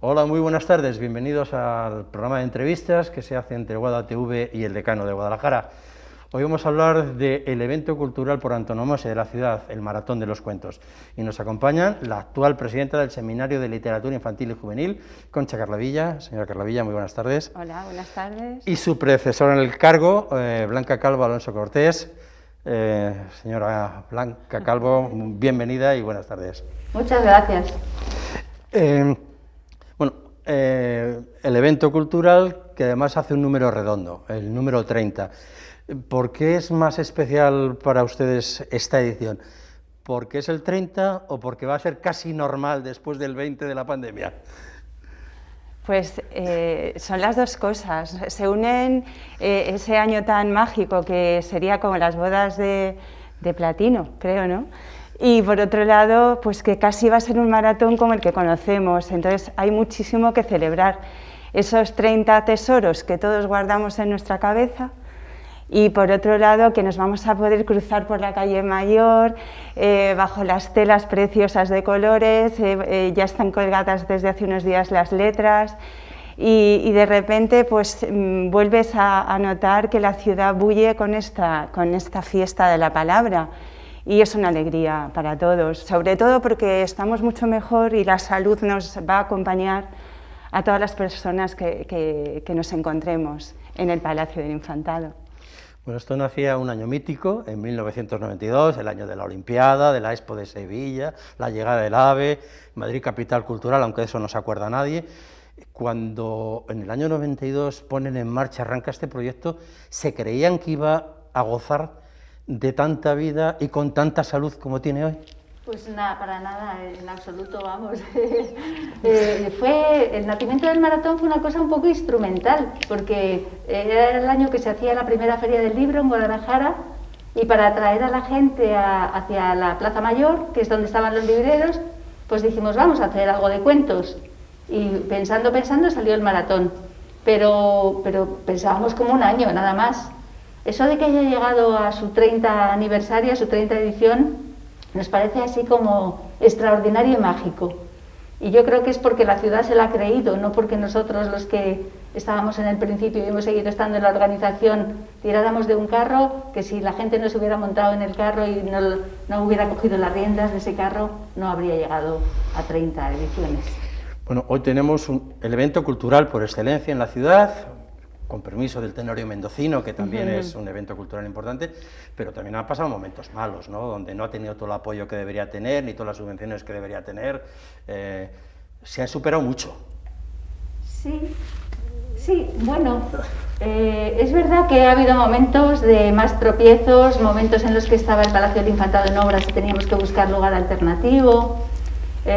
Hola, muy buenas tardes, bienvenidos al programa de entrevistas que se hace entre Guada TV y el Decano de Guadalajara. Hoy vamos a hablar del evento cultural por antonomasia de la ciudad, el Maratón de los Cuentos, y nos acompañan la actual presidenta del Seminario de Literatura Infantil y Juvenil, Concha Carlavilla. Señora Carlavilla, muy buenas tardes. Hola, buenas tardes. Y su predecesora en el cargo, Blanca Calvo Alonso Cortés. Señora Blanca Calvo, bienvenida y buenas tardes. Muchas gracias. El evento cultural que además hace un número redondo, el número 30. ¿Por qué es más especial para ustedes esta edición? ¿Porque es el 30 o porque va a ser casi normal después del 20 de la pandemia? Pues son las dos cosas. Se unen ese año tan mágico que sería como las bodas de platino, creo, ¿no? Y por otro lado, pues que casi va a ser un maratón como el que conocemos, entonces hay muchísimo que celebrar. Esos 30 tesoros que todos guardamos en nuestra cabeza, y por otro lado que nos vamos a poder cruzar por la calle Mayor, bajo las telas preciosas de colores, ya están colgadas desde hace unos días las letras, y de repente pues vuelves a notar que la ciudad bulle con esta fiesta de la palabra. Y es una alegría para todos, sobre todo porque estamos mucho mejor y la salud nos va a acompañar a todas las personas que nos encontremos en el Palacio del Infantado. Bueno, esto nacía un año mítico, en 1992, el año de la Olimpiada, de la Expo de Sevilla, la llegada del AVE, Madrid capital cultural, aunque de eso no se acuerda nadie. Cuando en el año 92 ponen en marcha, arranca este proyecto, ¿se creían que iba a gozar de tanta vida y con tanta salud como tiene hoy? Pues nada, para nada, en absoluto, vamos. El nacimiento del maratón fue una cosa un poco instrumental, porque era el año que se hacía la primera feria del libro en Guadalajara, y para atraer a la gente hacia la Plaza Mayor, que es donde estaban los libreros, pues dijimos, vamos a hacer algo de cuentos. Y pensando salió el maratón, pero pensábamos como un año, nada más. Eso de que haya llegado a su 30 aniversario, a su 30 edición, nos parece así como extraordinario y mágico. Y yo creo que es porque la ciudad se la ha creído, no porque nosotros, los que estábamos en el principio y hemos seguido estando en la organización, tiráramos de un carro, que si la gente no se hubiera montado en el carro y no hubiera cogido las riendas de ese carro, no habría llegado a 30 ediciones. Bueno, hoy tenemos el evento cultural por excelencia en la ciudad, con permiso del Tenorio Mendocino, que también es un evento cultural importante, pero también han pasado momentos malos, ¿no? Donde no ha tenido todo el apoyo que debería tener, ni todas las subvenciones que debería tener. Se ha superado mucho. Sí, bueno, es verdad que ha habido momentos de más tropiezos, momentos en los que estaba el Palacio del Infantado en obras y teníamos que buscar lugar alternativo. A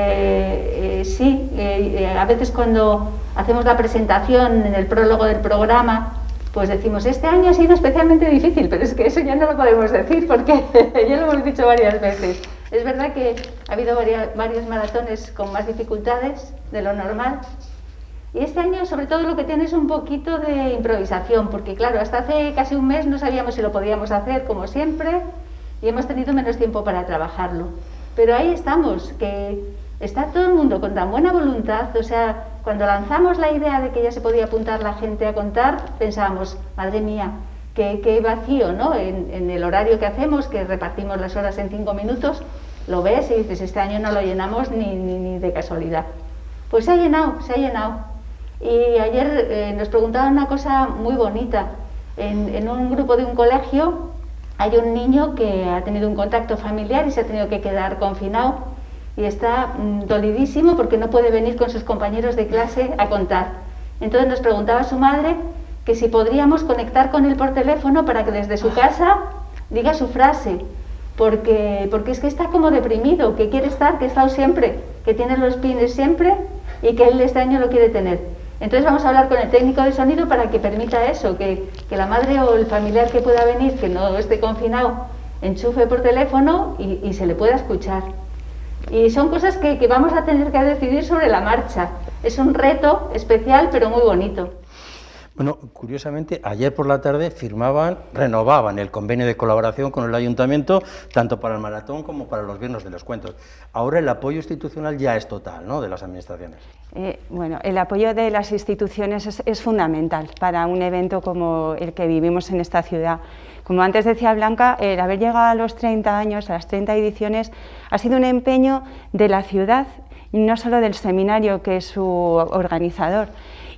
veces cuando hacemos la presentación en el prólogo del programa, pues decimos, este año ha sido especialmente difícil, pero es que eso ya no lo podemos decir porque ya lo hemos dicho varias veces. Es verdad que ha habido varios maratones con más dificultades de lo normal, y este año sobre todo lo que tiene es un poquito de improvisación, porque claro, hasta hace casi un mes no sabíamos si lo podíamos hacer como siempre y hemos tenido menos tiempo para trabajarlo. Pero ahí estamos, que está todo el mundo con tan buena voluntad. O sea, cuando lanzamos la idea de que ya se podía apuntar la gente a contar, pensábamos, madre mía, qué vacío, ¿no? En el horario que hacemos, que repartimos las horas en 5 minutos, lo ves y dices, este año no lo llenamos ni de casualidad. Pues se ha llenado. Y ayer nos preguntaban una cosa muy bonita. En un grupo de un colegio hay un niño que ha tenido un contacto familiar y se ha tenido que quedar confinado y está dolidísimo porque no puede venir con sus compañeros de clase a contar. Entonces nos preguntaba a su madre que si podríamos conectar con él por teléfono para que desde su casa diga su frase, porque es que está como deprimido, que quiere estar, que ha estado siempre, que tiene los pines siempre y que él este año lo quiere tener. Entonces vamos a hablar con el técnico de sonido para que permita eso, que la madre o el familiar que pueda venir, que no esté confinado, enchufe por teléfono y se le pueda escuchar. Y son cosas que vamos a tener que decidir sobre la marcha. Es un reto especial, pero muy bonito. Bueno, curiosamente, ayer por la tarde renovaban el convenio de colaboración con el Ayuntamiento, tanto para el maratón como para los Viernes de los Cuentos. Ahora el apoyo institucional ya es total, ¿no?, de las administraciones. Bueno, el apoyo de las instituciones es fundamental para un evento como el que vivimos en esta ciudad. Como antes decía Blanca, el haber llegado a los 30 años, a las 30 ediciones, ha sido un empeño de la ciudad y no solo del seminario, que es su organizador.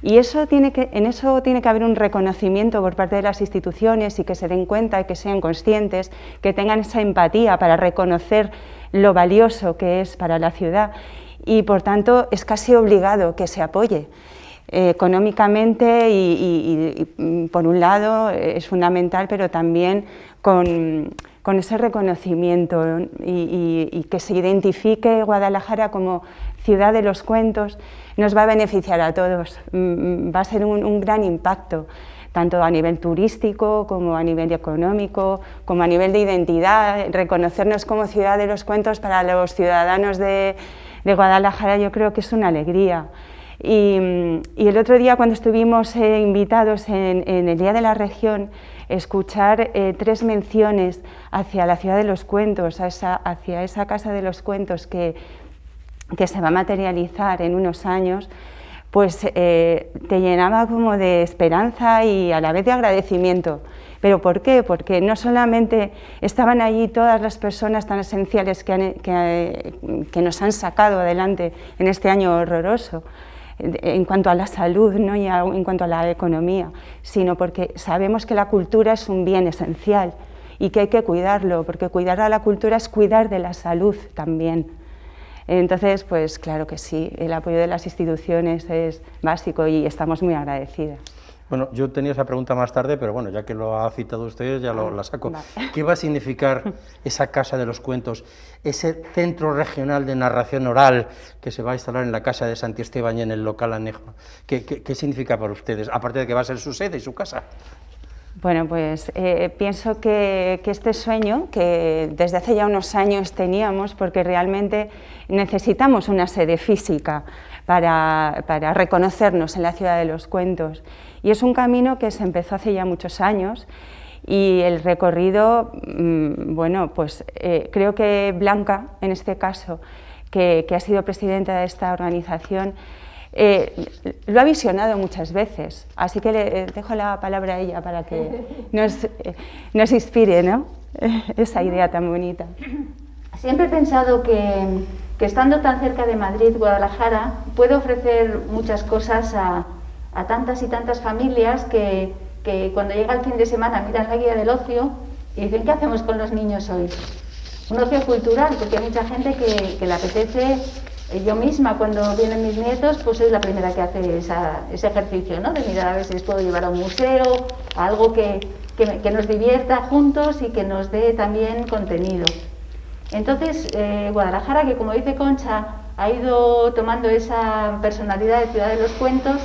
Y en eso tiene que haber un reconocimiento por parte de las instituciones y que se den cuenta y que sean conscientes, que tengan esa empatía para reconocer lo valioso que es para la ciudad y, por tanto, es casi obligado que se apoye económicamente y, por un lado, es fundamental, pero también con ese reconocimiento, ¿no? y que se identifique Guadalajara como ciudad de los cuentos, nos va a beneficiar a todos, va a ser un gran impacto, tanto a nivel turístico como a nivel económico, como a nivel de identidad. Reconocernos como ciudad de los cuentos para los ciudadanos de Guadalajara, yo creo que es una alegría. Y el otro día, cuando estuvimos invitados en el Día de la Región, escuchar 3 menciones hacia la ciudad de los cuentos, hacia esa casa de los cuentos que se va a materializar en unos años, pues te llenaba como de esperanza y a la vez de agradecimiento. ¿Pero por qué? Porque no solamente estaban allí todas las personas tan esenciales que nos han sacado adelante en este año horroroso, en cuanto a la salud, ¿no?, y en cuanto a la economía, sino porque sabemos que la cultura es un bien esencial y que hay que cuidarlo, porque cuidar a la cultura es cuidar de la salud también. Entonces, pues claro que sí, el apoyo de las instituciones es básico y estamos muy agradecidas. Bueno, yo tenía esa pregunta más tarde, pero bueno, ya que lo ha citado usted, ya la saco. Vale. ¿Qué va a significar esa Casa de los Cuentos, ese centro regional de narración oral que se va a instalar en la Casa de Santi Esteban y en el local anejo? ¿Qué significa para ustedes, aparte de que va a ser su sede y su casa? Bueno, pues pienso que este sueño, que desde hace ya unos años teníamos, porque realmente necesitamos una sede física para reconocernos en la ciudad de los cuentos, y es un camino que se empezó hace ya muchos años, y el recorrido, bueno, pues creo que Blanca, en este caso, que ha sido presidenta de esta organización, lo ha visionado muchas veces, así que le dejo la palabra a ella para que nos inspire, ¿no?, esa idea tan bonita. Siempre he pensado que estando tan cerca de Madrid, Guadalajara, puede ofrecer muchas cosas a tantas y tantas familias que cuando llega el fin de semana miran la guía del ocio y dicen: ¿qué hacemos con los niños hoy? Un ocio cultural, porque hay mucha gente que le apetece. Yo misma, cuando vienen mis nietos, pues soy la primera que hace ese ejercicio, ¿no?, de mirar a ver si les puedo llevar a un museo, a algo que nos divierta juntos y que nos dé también contenido. Entonces, Guadalajara, que como dice Concha, ha ido tomando esa personalidad de ciudad de los cuentos,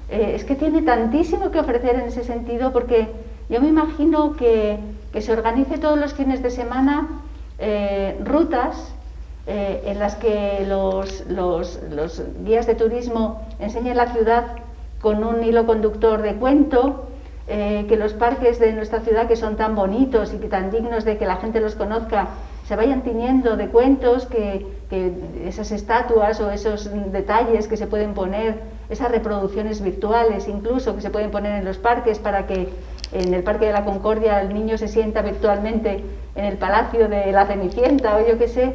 es que tiene tantísimo que ofrecer en ese sentido, porque yo me imagino que se organice todos los fines de semana rutas en las que los guías de turismo enseñen la ciudad con un hilo conductor de cuento, que los parques de nuestra ciudad, que son tan bonitos y que tan dignos de que la gente los conozca, se vayan tiñendo de cuentos, que esas estatuas o esos detalles que se pueden poner, esas reproducciones virtuales incluso que se pueden poner en los parques, para que en el Parque de la Concordia el niño se sienta virtualmente en el Palacio de la Cenicienta o yo qué sé.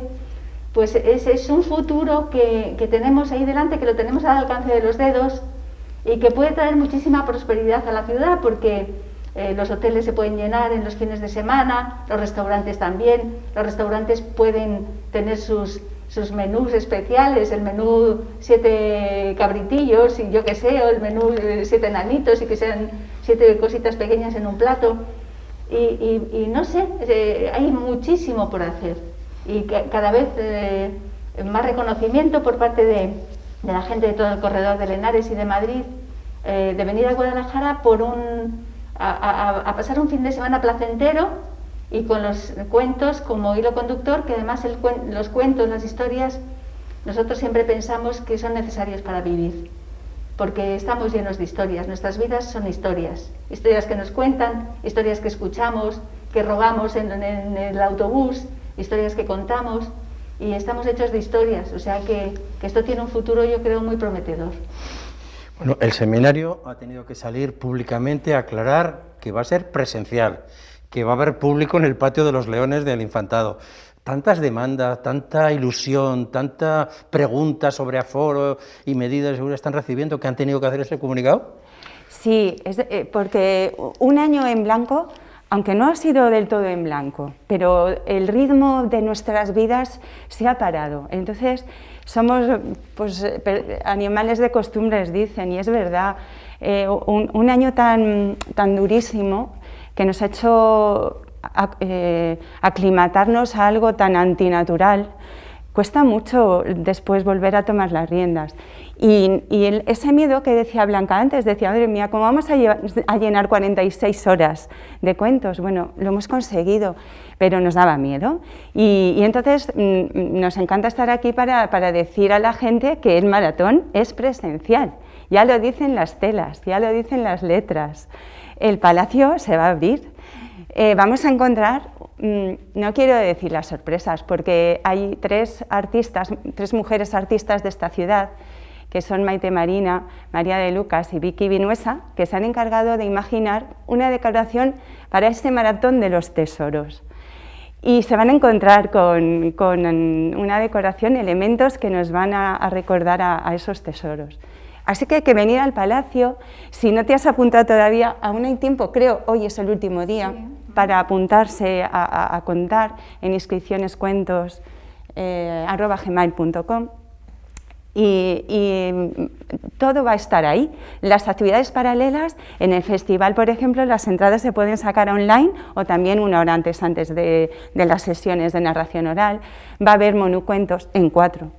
Pues ese es un futuro que tenemos ahí delante, que lo tenemos al alcance de los dedos y que puede traer muchísima prosperidad a la ciudad, porque los hoteles se pueden llenar en los fines de semana, los restaurantes también. Los restaurantes pueden tener sus menús especiales, el menú 7 cabritillos y yo qué sé, o el menú 7 enanitos y que sean 7 cositas pequeñas en un plato. Y no sé, hay muchísimo por hacer. Y cada vez más reconocimiento por parte de la gente de todo el corredor de Henares y de Madrid, de venir a Guadalajara a pasar un fin de semana placentero y con los cuentos como hilo conductor, que además los cuentos, las historias, nosotros siempre pensamos que son necesarios para vivir. porque estamos llenos de historias. Nuestras vidas son historias, historias que nos cuentan, historias que escuchamos, que robamos en el autobús, historias que contamos, y estamos hechos de historias, o sea que esto tiene un futuro, yo creo, muy prometedor. Bueno, el seminario ha tenido que salir públicamente a aclarar que va a ser presencial, que va a haber público en el patio de los Leones del Infantado. Tantas demandas, tanta ilusión, tanta pregunta sobre aforo y medidas de seguridad están recibiendo que han tenido que hacer ese comunicado. Sí, porque un año en blanco, aunque no ha sido del todo en blanco, pero el ritmo de nuestras vidas se ha parado. Entonces, somos pues, animales de costumbres, dicen, y es verdad. Un año tan durísimo que nos ha hecho aclimatarnos a algo tan antinatural. Cuesta mucho después volver a tomar las riendas. Y ese miedo que decía Blanca antes, decía, madre mía, ¿cómo vamos a llenar 46 horas de cuentos? Bueno, lo hemos conseguido, pero nos daba miedo. Y entonces nos encanta estar aquí para decir a la gente que el maratón es presencial. Ya lo dicen las telas, ya lo dicen las letras. El palacio se va a abrir. Vamos a encontrar, no quiero decir las sorpresas, porque hay tres mujeres artistas de esta ciudad, que son Maite Marina, María de Lucas y Vicky Vinuesa, que se han encargado de imaginar una decoración para este maratón de los tesoros. Y se van a encontrar con una decoración, elementos que nos van a recordar a esos tesoros. Así que hay que venir al Palacio. Si no te has apuntado todavía, aún hay tiempo, creo, hoy es el último día, para apuntarse a contar en inscripcionescuentos@gmail.com. Y todo va a estar ahí. Las actividades paralelas, en el festival, por ejemplo, las entradas se pueden sacar online o también una hora antes de las sesiones de narración oral. Va a haber monucuentos en cuatro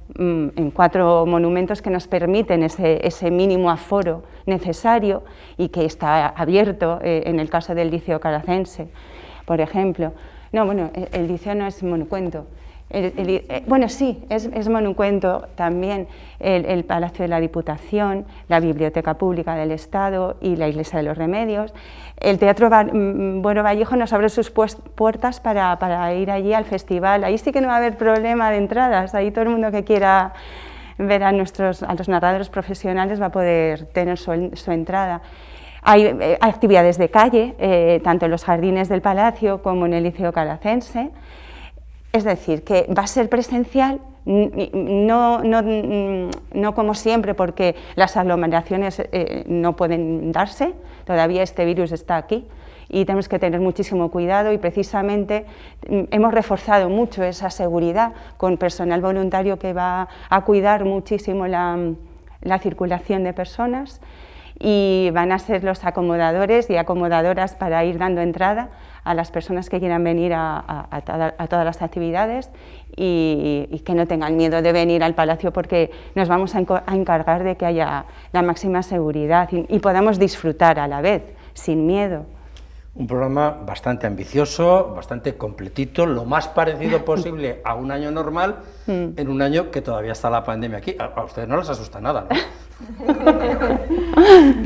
monumentos que nos permiten ese mínimo aforo necesario y que está abierto en el caso del Liceo Calacense, por ejemplo. No, bueno, el liceo no es monucuento. Bueno, sí, es monucuento también el Palacio de la Diputación, la Biblioteca Pública del Estado y la Iglesia de los Remedios. El Teatro Bueno Vallejo nos abre sus puertas para ir allí al festival. Ahí sí que no va a haber problema de entradas, ahí todo el mundo que quiera ver a los narradores profesionales va a poder tener su entrada. Hay actividades de calle, tanto en los jardines del Palacio como en el Liceo Calacense. Es decir, que va a ser presencial, no como siempre, porque las aglomeraciones no pueden darse, todavía este virus está aquí y tenemos que tener muchísimo cuidado y precisamente hemos reforzado mucho esa seguridad con personal voluntario que va a cuidar muchísimo la circulación de personas y van a ser los acomodadores y acomodadoras para ir dando entrada a las personas que quieran venir a todas las actividades y que no tengan miedo de venir al Palacio porque nos vamos a encargar de que haya la máxima seguridad y podamos disfrutar a la vez, sin miedo. Un programa bastante ambicioso, bastante completito, lo más parecido posible a un año normal, en un año que todavía está la pandemia aquí. A ustedes no les asusta nada, ¿no?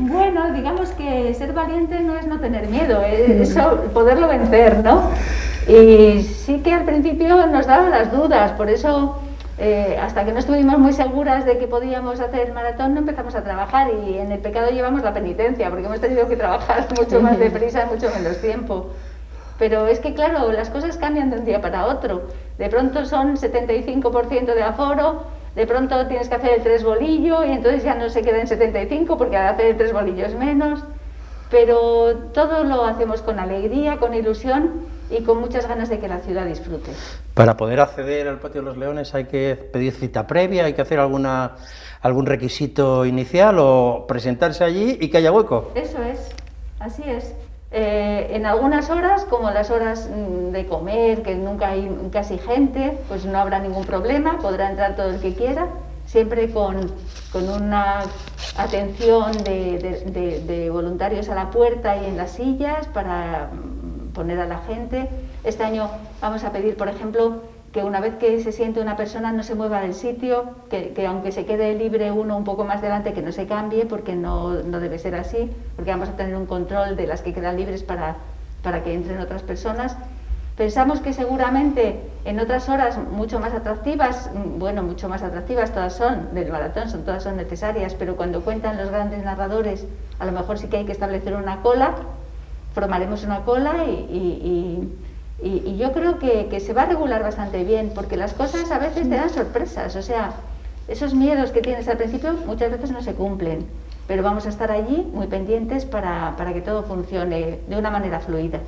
Bueno, digamos que ser valiente no es no tener miedo, es poderlo vencer, ¿no? Y sí que al principio nos daban las dudas, por eso hasta que no estuvimos muy seguras de que podíamos hacer el maratón no empezamos a trabajar y en el pecado llevamos la penitencia porque hemos tenido que trabajar mucho más deprisa en mucho menos tiempo. Pero es que claro, las cosas cambian de un día para otro. De pronto son 75% de aforo, de pronto tienes que hacer el 3 bolillo y entonces ya no se queda en 75 porque al hacer el 3 bolillo es menos. Pero todo lo hacemos con alegría, con ilusión y con muchas ganas de que la ciudad disfrute. Para poder acceder al Patio de los Leones hay que pedir cita previa, hay que hacer algún requisito inicial o presentarse allí y que haya hueco. Eso es, así es. En algunas horas, como las horas de comer, que nunca hay casi gente, pues no habrá ningún problema, podrá entrar todo el que quiera, siempre con una atención de voluntarios a la puerta y en las sillas para poner a la gente. Este año vamos a pedir, por ejemplo, que una vez que se siente una persona no se mueva del sitio, que aunque se quede libre uno un poco más delante, que no se cambie, porque no debe ser así, porque vamos a tener un control de las que quedan libres para que entren otras personas. Pensamos que seguramente en otras horas mucho más atractivas, todas son del maratón, todas son necesarias, pero cuando cuentan los grandes narradores, a lo mejor sí que hay que establecer una cola, formaremos una cola y yo creo que se va a regular bastante bien, porque las cosas a veces te dan sorpresas, o sea, esos miedos que tienes al principio muchas veces no se cumplen, pero vamos a estar allí muy pendientes para que todo funcione de una manera fluida.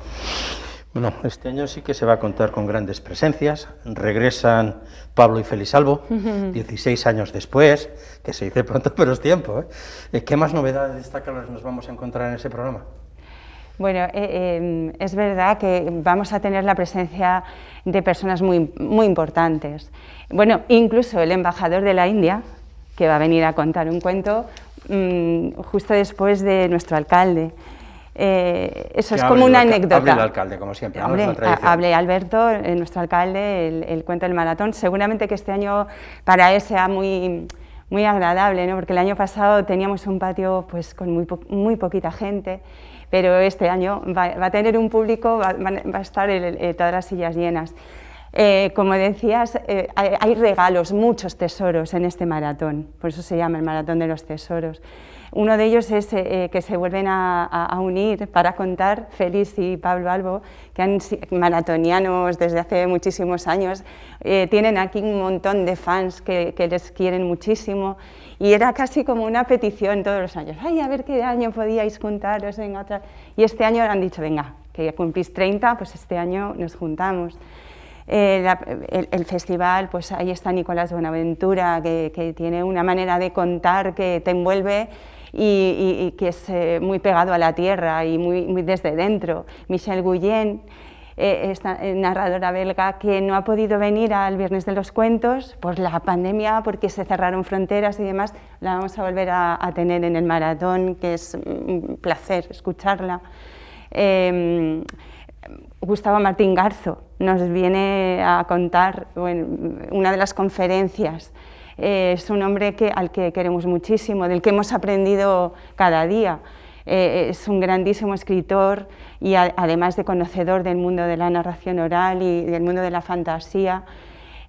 Bueno, este año sí que se va a contar con grandes presencias. Regresan Pablo y Félix Albo, 16 años después, que se dice pronto, pero es tiempo, ¿eh? ¿Qué más novedades destacables nos vamos a encontrar en ese programa? Bueno, es verdad que vamos a tener la presencia de personas muy, muy importantes. Bueno, incluso el embajador de la India, que va a venir a contar un cuento justo después de nuestro alcalde. Eso es como una anécdota. Hable el alcalde, como siempre. Hable Alberto, nuestro alcalde, el cuento del maratón. Seguramente que este año para él sea muy, muy agradable, ¿no? Porque el año pasado teníamos un patio pues, con muy poquita gente, pero este año va a tener un público, va a estar todas las sillas llenas. Como decías, hay regalos, muchos tesoros en este maratón, por eso se llama el Maratón de los Tesoros. Uno de ellos es que se vuelven a unir para contar Félix y Pablo Albo, que han maratonianos desde hace muchísimos años, tienen aquí un montón de fans que les quieren muchísimo, y era casi como una petición todos los años, ay, a ver qué año podíais juntaros en otra, y este año han dicho, venga, que ya cumplís 30, pues este año nos juntamos. El festival, pues ahí está Nicolás Buenaventura, que tiene una manera de contar que te envuelve y que es muy pegado a la tierra y muy desde dentro. Michel Guyen, esta narradora belga que no ha podido venir al Viernes de los Cuentos por la pandemia, porque se cerraron fronteras y demás, la vamos a volver a tener en el maratón, que es un placer escucharla. Gustavo Martín Garzo nos viene a contar una de las conferencias. Es un hombre al que queremos muchísimo, del que hemos aprendido cada día. Es un grandísimo escritor y además de conocedor del mundo de la narración oral y del mundo de la fantasía.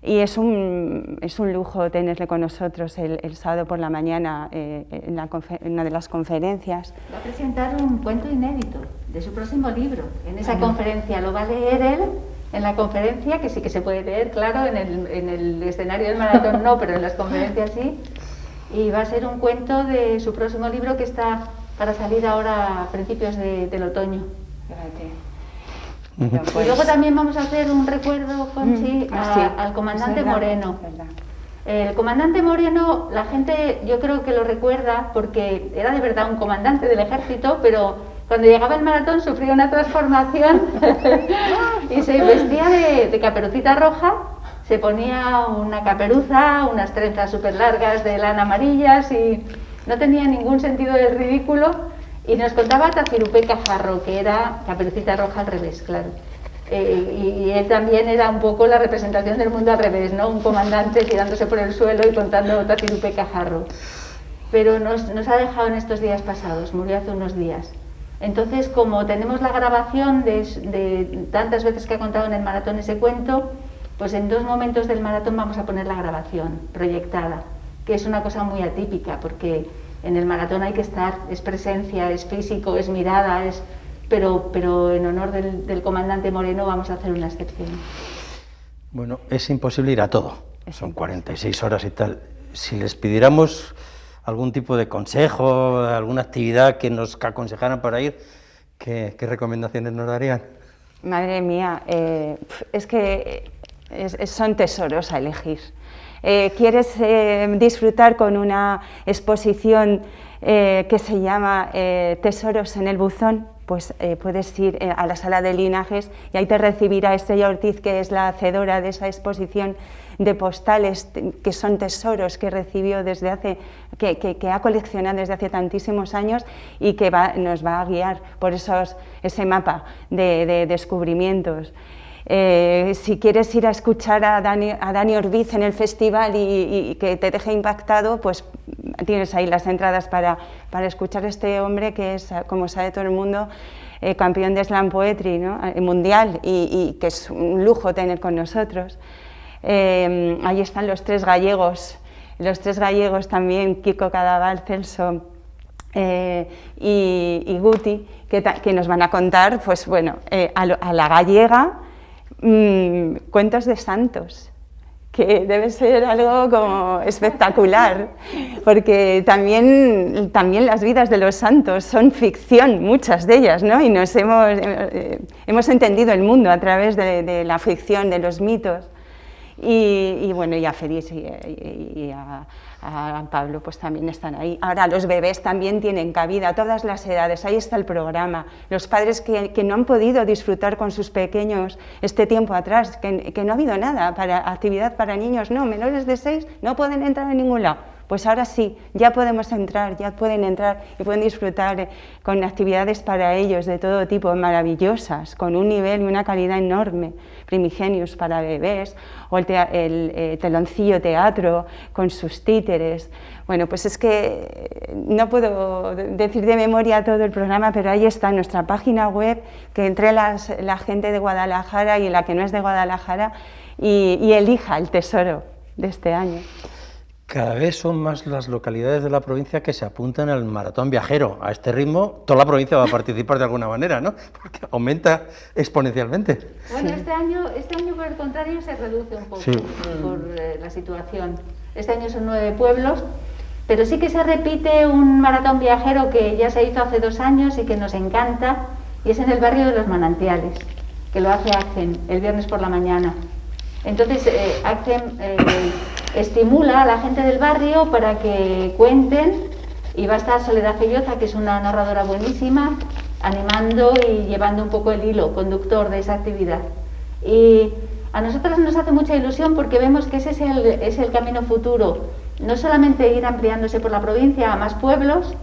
Y es un lujo tenerle con nosotros el sábado por la mañana en una de las conferencias. Va a presentar un cuento inédito de su próximo libro. En esa conferencia lo va a leer él, en la conferencia, que sí que se puede leer, claro, en el escenario del maratón no, pero en las conferencias sí. Y va a ser un cuento de su próximo libro que está para salir ahora a principios del otoño. Y luego también vamos a hacer un recuerdo, Conchi, al comandante Moreno. El comandante Moreno, la gente yo creo que lo recuerda porque era de verdad un comandante del ejército, pero cuando llegaba el maratón sufría una transformación y se vestía de caperucita roja, se ponía una caperuza, unas trenzas súper largas de lana amarillas y no tenía ningún sentido del ridículo. Y nos contaba Tacirupe Cajarro, que era Caperucita Roja al revés, claro. Y él también era un poco la representación del mundo al revés, ¿no? Un comandante tirándose por el suelo y contando Tacirupe Cajarro. Pero nos ha dejado en estos días pasados, murió hace unos días. Entonces, como tenemos la grabación de tantas veces que ha contado en el maratón ese cuento, pues en 2 momentos del maratón vamos a poner la grabación proyectada, que es una cosa muy atípica, porque en el maratón hay que estar, es presencia, es físico, es mirada, pero en honor del comandante Moreno vamos a hacer una excepción. Bueno, es imposible ir a todo, son 46 horas y tal. Si les pidiéramos algún tipo de consejo, alguna actividad que nos aconsejaran para ir, ¿qué recomendaciones nos darían? Madre mía, es que son tesoros a elegir. ¿Quieres disfrutar con una exposición que se llama Tesoros en el Buzón? Pues puedes ir a la sala de Linajes y ahí te recibirá Estrella Ortiz, que es la hacedora de esa exposición de postales que son tesoros que recibió desde hace, que ha coleccionado desde hace tantísimos años y que nos va a guiar por ese mapa de descubrimientos. Si quieres ir a escuchar a Dani Orbiz en el festival y que te deje impactado, pues tienes ahí las entradas para escuchar a este hombre que es, como sabe todo el mundo, campeón de Slam Poetry, ¿no? Mundial, y que es un lujo tener con nosotros. Ahí están los tres gallegos también, Kiko Cadaval, Celso y Guti, que nos van a contar, pues bueno, a la gallega, cuentos de santos, que debe ser algo como espectacular, porque también las vidas de los santos son ficción, muchas de ellas, ¿no? Y nos hemos entendido el mundo a través de la ficción, de los mitos. Y bueno, y a Félix y a Pablo pues también están ahí. Ahora los bebés también tienen cabida, a todas las edades, ahí está el programa. Los padres que no han podido disfrutar con sus pequeños este tiempo atrás, que no ha habido nada, actividad para niños, no, menores de 6 no pueden entrar en ningún lado. Pues ahora sí, ya podemos entrar, ya pueden entrar y pueden disfrutar con actividades para ellos de todo tipo, maravillosas, con un nivel y una calidad enorme. Primigenius para bebés, o el teloncillo teatro con sus títeres. Bueno, pues es que no puedo decir de memoria todo el programa, pero ahí está en nuestra página web, que entre la gente de Guadalajara y la que no es de Guadalajara y elija el tesoro de este año. Cada vez son más las localidades de la provincia que se apuntan al maratón viajero. A este ritmo, toda la provincia va a participar de alguna manera, ¿no? Porque aumenta exponencialmente. Bueno, este año por el contrario se reduce un poco por la situación. Este año son 9 pueblos, pero sí que se repite un maratón viajero que ya se hizo hace 2 años y que nos encanta, y es en el barrio de Los Manantiales, que lo hace ACCEM el viernes por la mañana. Entonces, ACCEM estimula a la gente del barrio para que cuenten, y va a estar Soledad Felloza, que es una narradora buenísima, animando y llevando un poco el hilo conductor de esa actividad. Y a nosotros nos hace mucha ilusión porque vemos que ese es el camino futuro, no solamente ir ampliándose por la provincia a más pueblos.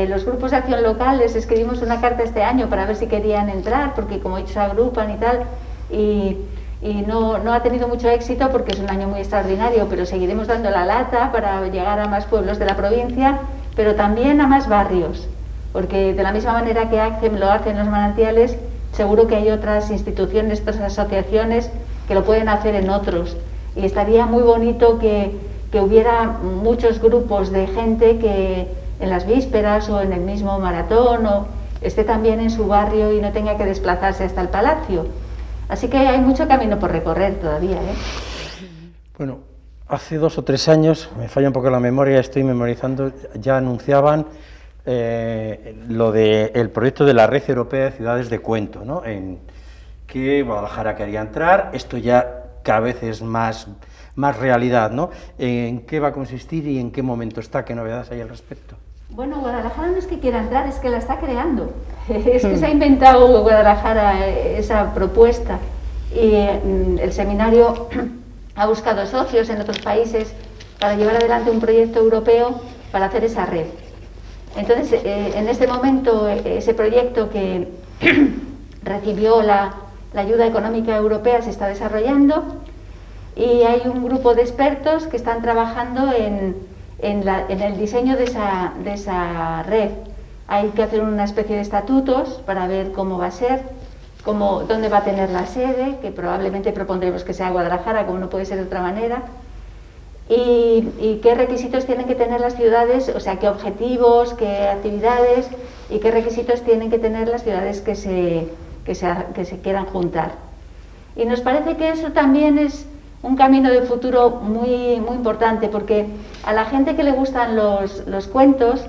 Los grupos de acción local les escribimos una carta este año para ver si querían entrar, porque como ellos se agrupan y tal, y no ha tenido mucho éxito porque es un año muy extraordinario, pero seguiremos dando la lata para llegar a más pueblos de la provincia, pero también a más barrios, porque de la misma manera que ACCEM lo hace en Los Manantiales, seguro que hay otras instituciones, otras asociaciones que lo pueden hacer en otros, y estaría muy bonito que hubiera muchos grupos de gente que en las vísperas o en el mismo maratón o esté también en su barrio y no tenga que desplazarse hasta el palacio. Así que hay mucho camino por recorrer todavía, ¿eh? Bueno, hace 2 o 3 años, me falla un poco la memoria, estoy memorizando, ya anunciaban lo del proyecto de la Red Europea de Ciudades de Cuento, ¿no? En que Guadalajara quería entrar, esto ya cada vez es más realidad, ¿no? ¿En qué va a consistir y en qué momento está? ¿Qué novedades hay al respecto? Bueno, Guadalajara no es que quiera entrar, es que la está creando. Es que se ha inventado Guadalajara esa propuesta, y el seminario ha buscado socios en otros países para llevar adelante un proyecto europeo para hacer esa red. Entonces, en este momento, ese proyecto que recibió la ayuda económica europea se está desarrollando, y hay un grupo de expertos que están trabajando en el diseño de esa red. Hay que hacer una especie de estatutos para ver cómo va a ser, dónde va a tener la sede, que probablemente propondremos que sea Guadalajara, como no puede ser de otra manera, y qué requisitos tienen que tener las ciudades, o sea, qué objetivos, qué actividades y qué requisitos tienen que tener las ciudades que se quieran juntar. Y nos parece que eso también es un camino de futuro muy, muy importante, porque a la gente que le gustan los cuentos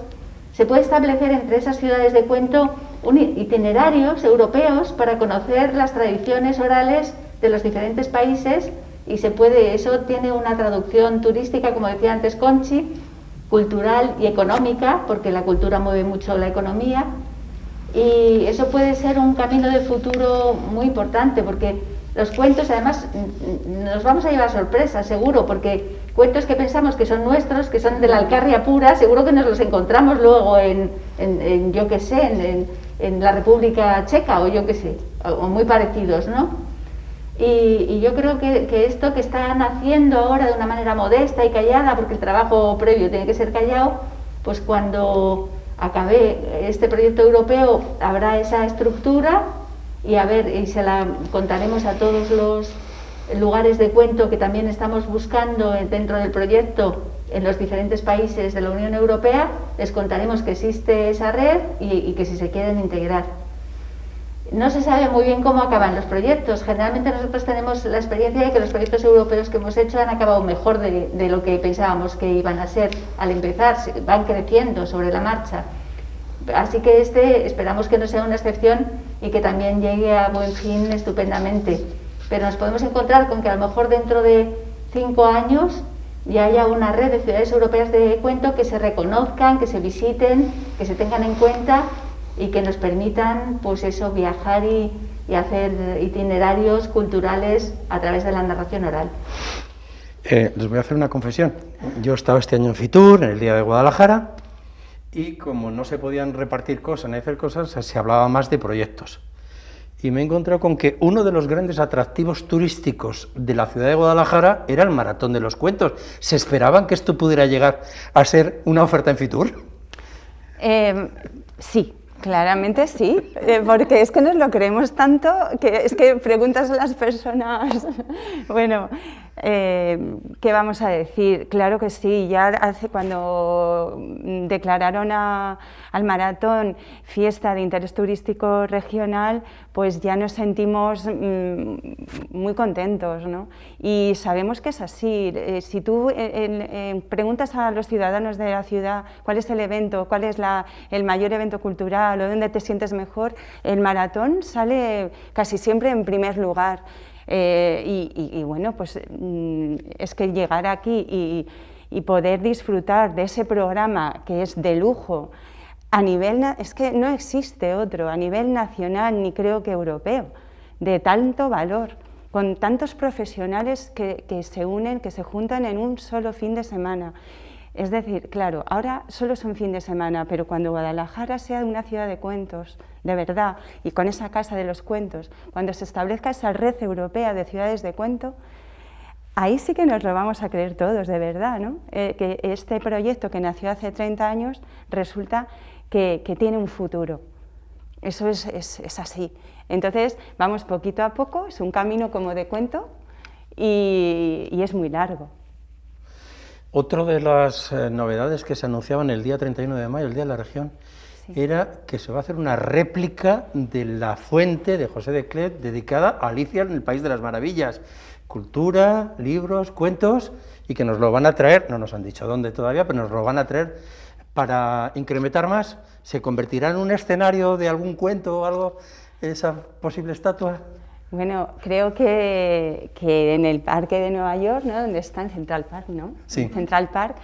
se puede establecer entre esas ciudades de cuento itinerarios europeos para conocer las tradiciones orales de los diferentes países, y eso tiene una traducción turística, como decía antes Conchi, cultural y económica, porque la cultura mueve mucho la economía, y eso puede ser un camino de futuro muy importante, porque los cuentos, además, nos vamos a llevar sorpresas, seguro, porque cuentos que pensamos que son nuestros, que son de la Alcarria pura, seguro que nos los encontramos luego yo qué sé, en la República Checa, o yo qué sé, o muy parecidos, ¿no? Y yo creo que esto que están haciendo ahora de una manera modesta y callada, porque el trabajo previo tiene que ser callado, pues cuando acabe este proyecto europeo habrá esa estructura y se la contaremos a todos los lugares de cuento que también estamos buscando dentro del proyecto en los diferentes países de la Unión Europea. Les contaremos que existe esa red y que si se quieren integrar. No se sabe muy bien cómo acaban los proyectos. Generalmente nosotros tenemos la experiencia de que los proyectos europeos que hemos hecho han acabado mejor de lo que pensábamos que iban a ser al empezar, van creciendo sobre la marcha. Así que esperamos que no sea una excepción y que también llegue a buen fin estupendamente. Pero nos podemos encontrar con que a lo mejor dentro de 5 años ya haya una red de ciudades europeas de cuento que se reconozcan, que se visiten, que se tengan en cuenta y que nos permitan, pues eso, viajar y hacer itinerarios culturales a través de la narración oral. Les voy a hacer una confesión. Yo he estado este año en Fitur, en el Día de Guadalajara, y como no se podían repartir cosas ni hacer cosas, se hablaba más de proyectos. Y me he encontrado con que uno de los grandes atractivos turísticos de la ciudad de Guadalajara era el Maratón de los Cuentos. ¿Se esperaban que esto pudiera llegar a ser una oferta en Fitur? Sí. Claramente sí, porque es que nos lo creemos tanto que es que preguntas a las personas, bueno, ¿qué vamos a decir? Claro que sí, ya cuando declararon al maratón fiesta de interés turístico regional, pues ya nos sentimos muy contentos, ¿no? Y sabemos que es así. Si tú preguntas a los ciudadanos de la ciudad cuál es el evento, cuál es el mayor evento cultural o dónde te sientes mejor, el maratón sale casi siempre en primer lugar. Y bueno, pues es que llegar aquí y poder disfrutar de ese programa que es de lujo a nivel, es que no existe otro, a nivel nacional ni creo que europeo, de tanto valor, con tantos profesionales que se unen, que se juntan en un solo fin de semana. Es decir, claro, ahora solo es un fin de semana, pero cuando Guadalajara sea una ciudad de cuentos, de verdad, y con esa casa de los cuentos, cuando se establezca esa red europea de ciudades de cuento, ahí sí que nos lo vamos a creer todos, de verdad, ¿no? Que este proyecto que nació hace 30 años resulta que tiene un futuro. Eso es así. Entonces, vamos poquito a poco, es un camino como de cuento y es muy largo. Otra de las novedades que se anunciaban el día 31 de mayo, el Día de la Región, sí, era que se va a hacer una réplica de la fuente de José de Clet dedicada a Alicia en el País de las Maravillas. Cultura, libros, cuentos, y que nos lo van a traer, no nos han dicho dónde todavía, pero nos lo van a traer para incrementar más. ¿Se convertirá en un escenario de algún cuento o algo esa posible estatua? Bueno, creo que en el parque de Nueva York, ¿no?, donde está en Central Park, ¿no? Sí. Central Park,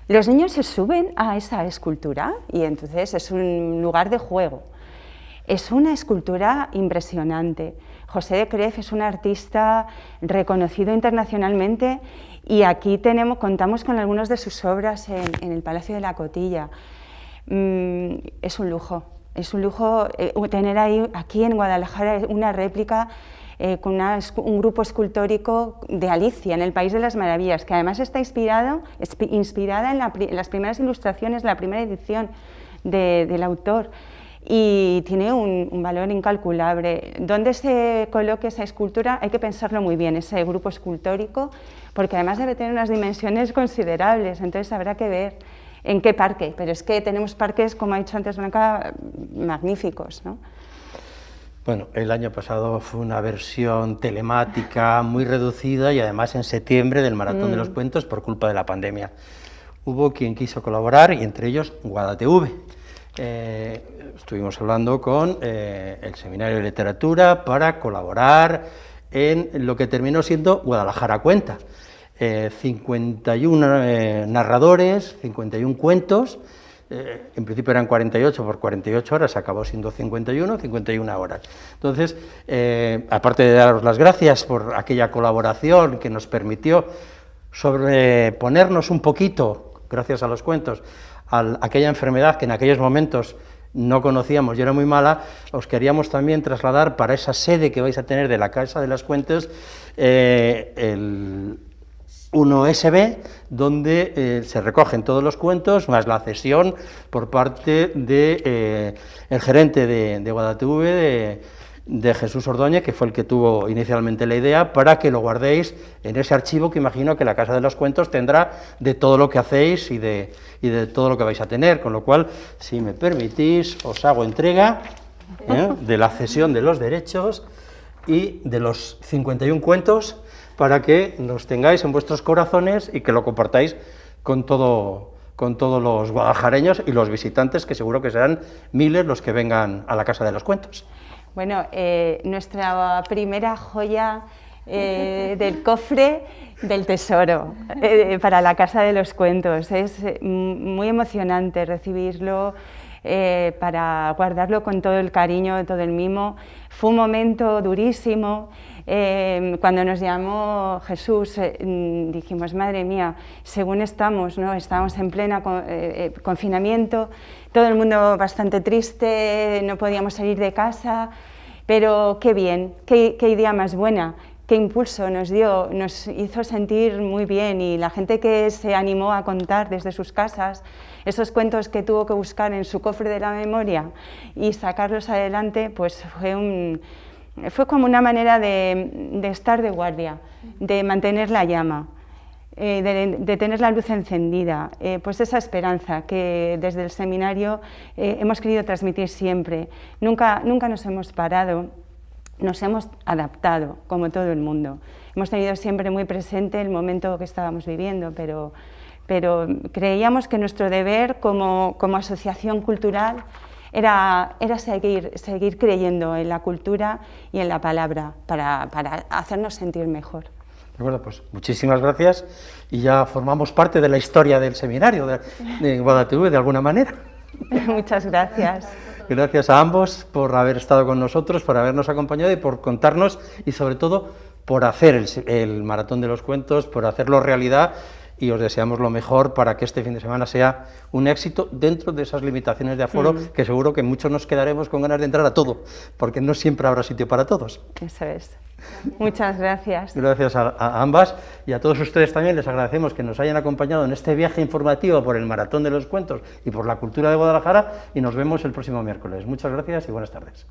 los niños se suben a esa escultura y entonces es un lugar de juego. Es una escultura impresionante. José de Clet es un artista reconocido internacionalmente y aquí contamos con algunas de sus obras en el Palacio de la Cotilla. Es un lujo tener aquí en Guadalajara una réplica con un grupo escultórico de Alicia en el País de las Maravillas, que además está inspirada en las primeras ilustraciones, la primera edición del autor, y tiene un valor incalculable. ¿Dónde se coloque esa escultura? Hay que pensarlo muy bien, ese grupo escultórico, porque además debe tener unas dimensiones considerables, entonces habrá que ver en qué parque, pero es que tenemos parques, como ha dicho antes Blanca, magníficos, ¿no? Bueno, el año pasado fue una versión telemática muy reducida y además en septiembre del Maratón de los Cuentos por culpa de la pandemia. Hubo quien quiso colaborar y entre ellos GuadaTV. Estuvimos hablando con el Seminario de Literatura para colaborar en lo que terminó siendo Guadalajara Cuenta. 51 narradores, 51 cuentos, en principio eran 48 por 48 horas, acabó siendo 51 horas. Entonces, aparte de daros las gracias por aquella colaboración que nos permitió sobreponernos un poquito, gracias a los cuentos, a aquella enfermedad que en aquellos momentos no conocíamos y era muy mala, os queríamos también trasladar para esa sede que vais a tener de la Casa de los Cuentos, un OSB donde se recogen todos los cuentos, más la cesión por parte de el gerente de Guadatv, de Jesús Ordóñez, que fue el que tuvo inicialmente la idea, para que lo guardéis en ese archivo que imagino que la Casa de los Cuentos tendrá de todo lo que hacéis y de todo lo que vais a tener, con lo cual, si me permitís, os hago entrega de la cesión de los derechos y de los 51 cuentos para que los tengáis en vuestros corazones y que lo compartáis con todos los guadalajareños y los visitantes, que seguro que serán miles los que vengan a la Casa de los Cuentos. Bueno, nuestra primera joya del cofre del tesoro para la Casa de los Cuentos. Es muy emocionante recibirlo, para guardarlo con todo el cariño, todo el mimo. Fue un momento durísimo. Cuando nos llamó Jesús, dijimos, madre mía, según estamos, ¿no? Estábamos en pleno confinamiento, todo el mundo bastante triste, no podíamos salir de casa, pero qué bien, qué idea más buena, qué impulso nos dio, nos hizo sentir muy bien, y la gente que se animó a contar desde sus casas esos cuentos que tuvo que buscar en su cofre de la memoria y sacarlos adelante, pues fue como una manera de estar de guardia, de mantener la llama, de tener la luz encendida, pues esa esperanza que desde el seminario hemos querido transmitir siempre. Nunca nos hemos parado, nos hemos adaptado, como todo el mundo. Hemos tenido siempre muy presente el momento que estábamos viviendo, pero creíamos que nuestro deber como asociación cultural era seguir creyendo en la cultura y en la palabra para hacernos sentir mejor. De acuerdo, pues muchísimas gracias, y ya formamos parte de la historia del seminario de Guadatv de alguna manera. Muchas gracias. Gracias a ambos por haber estado con nosotros, por habernos acompañado y por contarnos, y sobre todo por hacer el Maratón de los Cuentos, por hacerlo realidad, y os deseamos lo mejor para que este fin de semana sea un éxito dentro de esas limitaciones de aforo, que seguro que muchos nos quedaremos con ganas de entrar a todo, porque no siempre habrá sitio para todos. Eso es. Muchas gracias. Gracias a ambas, y a todos ustedes también les agradecemos que nos hayan acompañado en este viaje informativo por el Maratón de los Cuentos y por la cultura de Guadalajara, y nos vemos el próximo miércoles. Muchas gracias y buenas tardes.